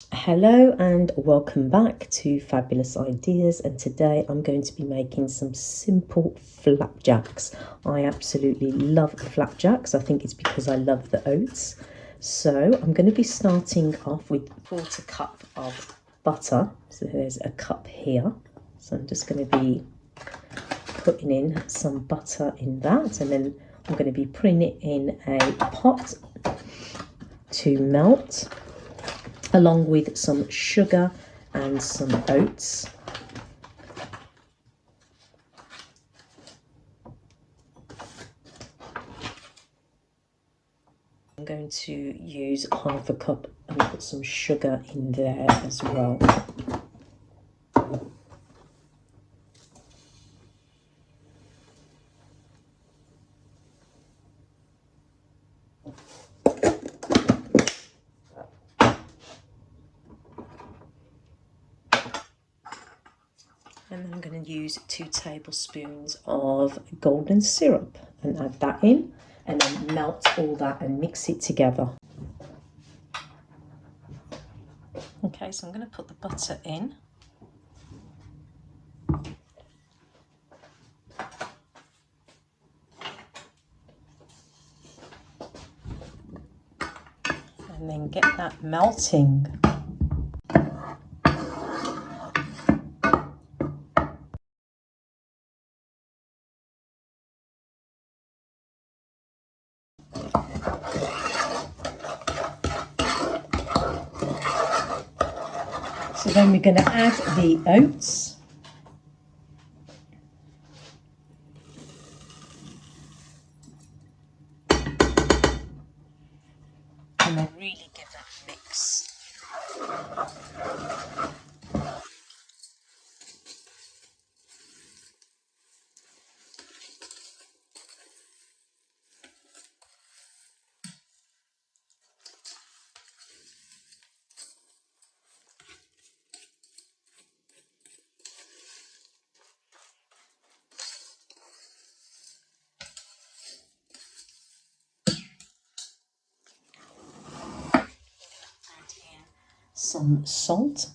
Hello and welcome back to Fabulous Ideas, and today I'm going to be making some simple flapjacks. I absolutely love flapjacks. I think it's because I love the oats. So I'm going to be starting off with a quarter cup of butter. So there's a cup here. So I'm just going to be putting in some butter in that, and then I'm going to be putting it in a pot to melt, along with some sugar and some oats. I'm going to use half a cup and put some sugar in there as well. And then I'm going to use 2 tablespoons of golden syrup and add that in, and then melt all that and mix it together. Okay, so I'm going to put the butter in. And then get that melting. So then we're going to add the oats. And then really give that a mix. Some salt.